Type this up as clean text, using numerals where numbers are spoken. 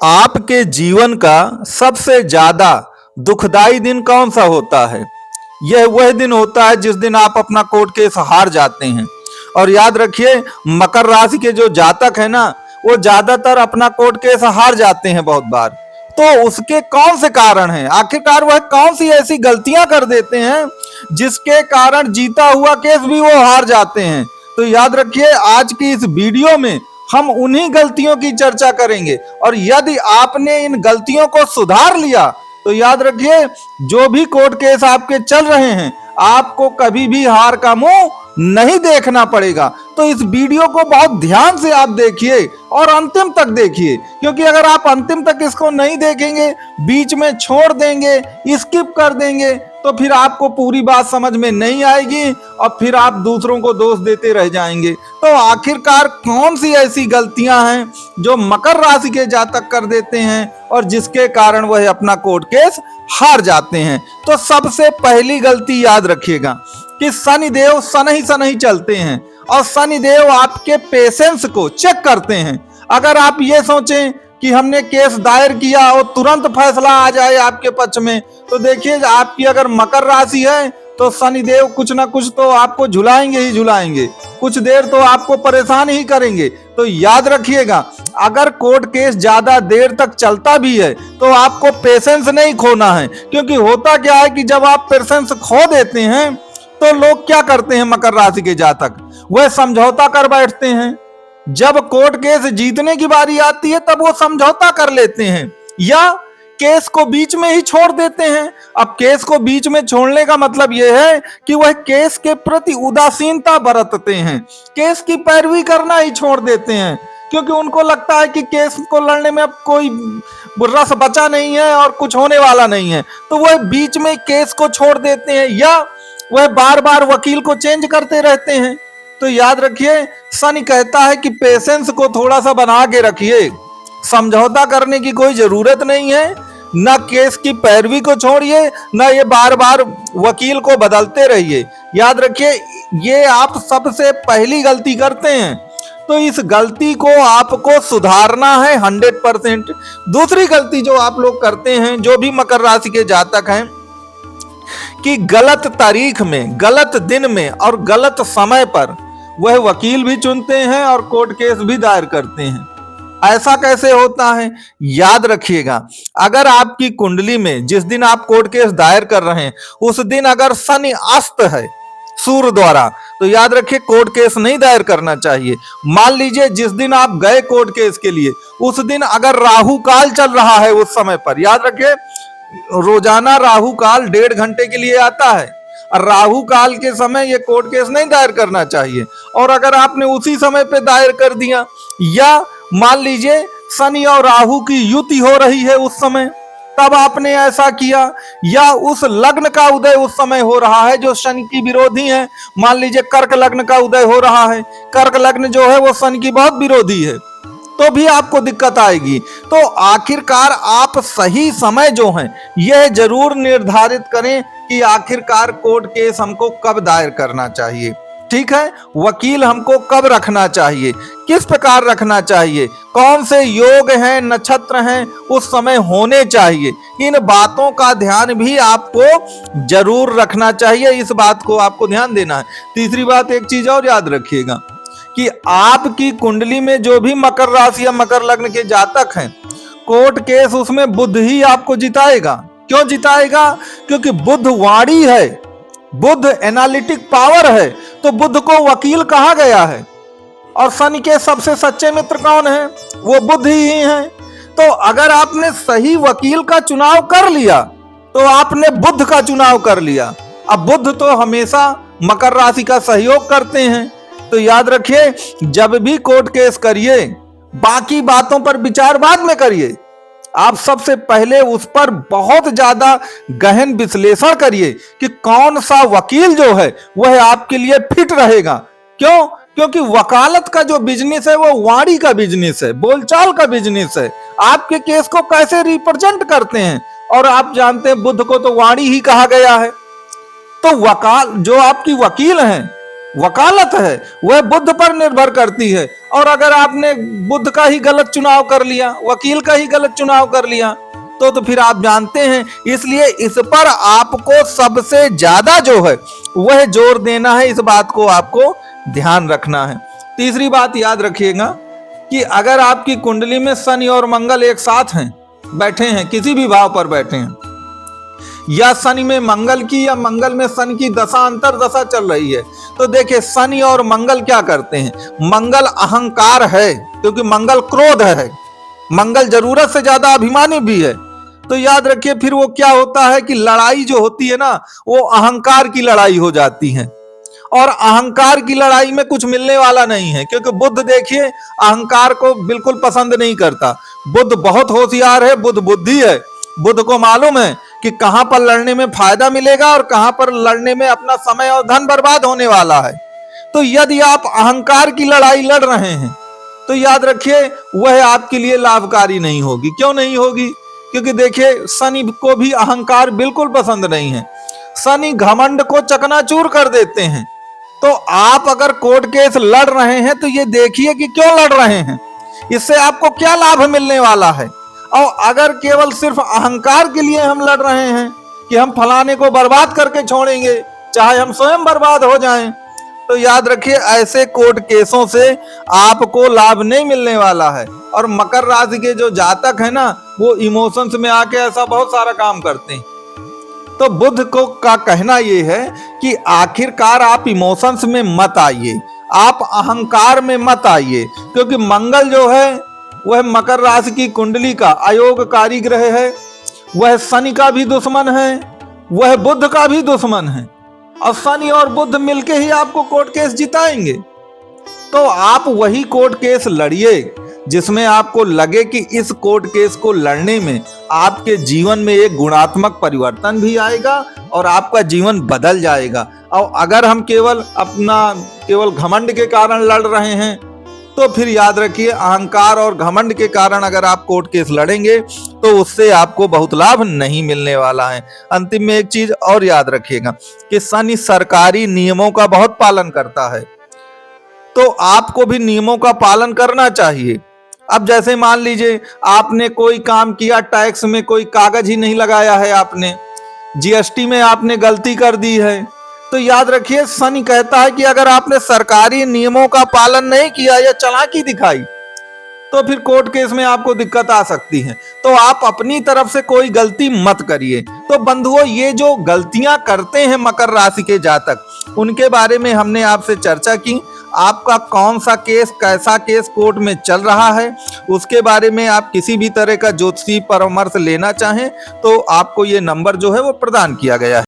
आपके जीवन का सबसे ज्यादा दुखदाई दिन कौन सा होता है? यह वह दिन होता है जिस दिन आप अपना कोर्ट केस हार जाते हैं। और याद रखिए, मकर राशि के जो जातक है ना, वो ज्यादातर अपना कोर्ट केस हार जाते हैं बहुत बार। तो उसके कौन से कारण हैं? आखिरकार वह कौन सी ऐसी गलतियां कर देते हैं जिसके कारण जीता हुआ केस भी वो हार जाते हैं? तो याद रखिए, आज की इस वीडियो में हम उन्हीं गलतियों की चर्चा करेंगे। और यदि आपने इन गलतियों को सुधार लिया तो याद रखिए, जो भी कोर्ट केस आपके चल रहे हैं, आपको कभी भी हार का मुंह नहीं देखना पड़ेगा। तो इस वीडियो को बहुत ध्यान से आप देखिए और अंतिम तक देखिए, क्योंकि अगर आप अंतिम तक इसको नहीं देखेंगे, बीच में छोड़ देंगे, स्किप कर देंगे, तो फिर आपको पूरी बात समझ में नहीं आएगी और फिर आप दूसरों को दोष देते रह जाएंगे। तो आखिरकार कौन सी ऐसी गलतियां हैं जो मकर राशि के जातक कर देते हैं और जिसके कारण वह अपना कोर्ट केस हार जाते हैं? तो सबसे पहली गलती याद रखिएगा कि शनिदेव सनही चलते हैं और शनिदेव आपके पेशेंस को चेक करते हैं। अगर आप ये सोचें कि हमने केस दायर किया और तुरंत फैसला आ जाए आपके पक्ष में, तो देखिए, आपकी अगर मकर राशि है तो शनिदेव कुछ ना कुछ तो आपको झुलाएंगे ही झुलाएंगे, कुछ देर तो आपको परेशान ही करेंगे। तो याद रखिएगा, अगर कोर्ट केस ज्यादा देर तक चलता भी है तो आपको पेशेंस नहीं खोना है, क्योंकि होता क्या है कि जब आप पेशेंस खो देते हैं तो लोग क्या करते हैं, मकर राशि के जातक वह समझौता कर बैठते हैं। जब कोर्ट केस जीतने की बारी आती है तब वो समझौता कर लेते हैं या केस को बीच में ही छोड़ देते हैं। अब केस को बीच में छोड़ने का मतलब यह है कि वह केस के प्रति उदासीनता बरतते हैं, केस की पैरवी करना ही छोड़ देते हैं, क्योंकि उनको लगता है कि केस को लड़ने में अब कोई रस बचा नहीं है और कुछ होने वाला नहीं है, तो वह बीच में केस को छोड़ देते हैं या वह बार बार वकील को चेंज करते रहते हैं। तो याद रखिए, शनि कहता है कि पेशेंस को थोड़ा सा बना के रखिए, समझौता करने की कोई जरूरत नहीं है, ना केस की पैरवी को छोड़िए, ना ये बार बार वकील को बदलते रहिए। याद रखिए, ये आप सबसे पहली गलती करते हैं, तो इस गलती को आपको सुधारना है 100%। दूसरी गलती जो आप लोग करते हैं, जो भी मकर राशि के जातक हैं, कि गलत तारीख में, गलत दिन में और गलत समय पर वह वकील भी चुनते हैं और कोर्ट केस भी दायर करते हैं। ऐसा कैसे होता है? याद रखिएगा, अगर आपकी कुंडली में जिस दिन आप कोर्ट केस दायर कर रहे हैं उस दिन अगर शनि अस्त है सूर्य द्वारा, तो याद रखिए कोर्ट केस नहीं दायर करना चाहिए। मान लीजिए जिस दिन आप गए कोर्ट केस के लिए, उस दिन अगर राहु काल चल रहा है उस समय पर, याद रखिए रोजाना राहु काल 1.5 घंटे के लिए आता है और राहु काल के समय ये कोर्ट केस नहीं दायर करना चाहिए। और अगर आपने उसी समय पे दायर कर दिया, या मान लीजिए शनि और राहु की युति हो रही है उस समय, तब आपने ऐसा किया, या उस लग्न का उदय उस समय हो रहा है जो शनि की विरोधी है, मान लीजिए कर्क लग्न का उदय हो रहा है, कर्क लग्न जो है वो शनि की बहुत विरोधी है, तो भी आपको दिक्कत आएगी। तो आखिरकार आप सही समय जो है यह जरूर निर्धारित करें कि आखिरकार कोर्ट केस हमको कब दायर करना चाहिए, ठीक है, वकील हमको कब रखना चाहिए, किस प्रकार रखना चाहिए, कौन से योग हैं, नक्षत्र हैं उस समय होने चाहिए। इन बातों का ध्यान भी आपको जरूर रखना चाहिए, इस बात को आपको ध्यान देना है। तीसरी बात, एक चीज और याद रखिएगा कि आपकी कुंडली में जो भी मकर राशि या मकर लग्न के जातक हैं, कोर्ट केस उसमें बुध ही आपको जिताएगा। क्यों जिताएगा? क्योंकि बुध वाणी है, बुध एनालिटिक पावर है, तो बुध को वकील कहा गया है। और शनि के सबसे सच्चे मित्र कौन है? वो बुध ही हैं। तो अगर आपने सही वकील का चुनाव कर लिया तो आपने बुध का चुनाव कर लिया। अब बुध तो हमेशा मकर राशि का सहयोग करते हैं। तो याद रखिए, जब भी कोर्ट केस करिए, बाकी बातों पर विचार बाद में करिए, आप सबसे पहले उस पर बहुत ज्यादा गहन विश्लेषण करिए कि कौन सा वकील जो है वह आपके लिए फिट रहेगा। क्यों? क्योंकि वकालत का जो बिजनेस है वो वाणी का बिजनेस है, बोलचाल का बिजनेस है, आपके केस को कैसे रिप्रेजेंट करते हैं। और आप जानते हैं बुध को तो वाणी ही कहा गया है। तो वकाल जो आपकी वकील हैं वकालत है वह बुद्ध पर निर्भर करती है। और अगर आपने बुद्ध का ही गलत चुनाव कर लिया, वकील का ही गलत चुनाव कर लिया, तो फिर आप जानते हैं। इसलिए इस पर आपको सबसे ज्यादा जो है वह जोर देना है, इस बात को आपको ध्यान रखना है। तीसरी बात याद रखिएगा कि अगर आपकी कुंडली में शनि और मंगल एक साथ हैं, बैठे हैं, किसी भी भाव पर बैठे हैं, या शनि में मंगल की या मंगल में शनि की दशा अंतर दशा चल रही है, तो देखिए शनि और मंगल क्या करते हैं। मंगल अहंकार है, क्योंकि मंगल क्रोध है, मंगल जरूरत से ज्यादा अभिमानी भी है। तो याद रखिए फिर वो क्या होता है कि लड़ाई जो होती है ना, वो अहंकार की लड़ाई हो जाती है। और अहंकार की लड़ाई में कुछ मिलने वाला नहीं है, क्योंकि बुद्ध देखिए अहंकार को बिल्कुल पसंद नहीं करता। बुद्ध बहुत होशियार है, बुद्ध बुद्धि है। बुद्ध को मालूम है कि कहां पर लड़ने में फायदा मिलेगा और कहां पर लड़ने में अपना समय और धन बर्बाद होने वाला है। तो यदि आप अहंकार की लड़ाई लड़ रहे हैं तो याद रखिए वह आपके लिए लाभकारी नहीं होगी। क्यों नहीं होगी? क्योंकि देखिए शनि को भी अहंकार बिल्कुल पसंद नहीं है। शनि घमंड को चकनाचूर कर देते हैं। तो आप अगर कोर्ट केस लड़ रहे हैं तो ये देखिए कि क्यों लड़ रहे हैं, इससे आपको क्या लाभ मिलने वाला है। और अगर केवल सिर्फ अहंकार के लिए हम लड़ रहे हैं कि हम फलाने को बर्बाद करके छोड़ेंगे, चाहे हम स्वयं बर्बाद हो जाएं, तो याद रखिए ऐसे कोर्ट केसों से आपको लाभ नहीं मिलने वाला है। और मकर राशि के जो जातक है ना, वो इमोशंस में आके ऐसा बहुत सारा काम करते हैं। तो बुद्ध को का कहना ये है कि आखिरकार आप इमोशंस में मत आइए, आप अहंकार में मत आइए, क्योंकि मंगल जो है वह मकर राशि की कुंडली का अयोगकारी ग्रह है, वह शनि का भी दुश्मन है, वह बुद्ध का भी दुश्मन है। और शनि और बुद्ध मिलके ही आपको कोर्ट केस जिताएंगे। तो आप वही कोर्ट केस लड़िए जिसमें आपको लगे कि इस कोर्ट केस को लड़ने में आपके जीवन में एक गुणात्मक परिवर्तन भी आएगा और आपका जीवन बदल जाएगा। और अगर हम केवल घमंड के कारण लड़ रहे हैं तो फिर याद रखिए अहंकार और घमंड के कारण अगर आप कोर्ट केस लड़ेंगे तो उससे आपको बहुत लाभ नहीं मिलने वाला है। अंतिम में एक चीज और याद रखिएगा कि शनि सरकारी नियमों का बहुत पालन करता है, तो आपको भी नियमों का पालन करना चाहिए। अब जैसे मान लीजिए आपने कोई काम किया, टैक्स में कोई कागज ही नहीं लगाया है, आपने जीएसटी में आपने गलती कर दी है, तो याद रखिए शनि कहता है कि अगर आपने सरकारी नियमों का पालन नहीं किया या चालाकी दिखाई तो फिर कोर्ट केस में आपको दिक्कत आ सकती है। तो आप अपनी तरफ से कोई गलती मत करिए। तो बंधुओं, ये जो गलतियां करते हैं मकर राशि के जातक, उनके बारे में हमने आपसे चर्चा की। आपका कौन सा केस, कैसा केस कोर्ट में चल रहा है, उसके बारे में आप किसी भी तरह का ज्योतिषी परामर्श लेना चाहें तो आपको ये नंबर जो है वो प्रदान किया गया है।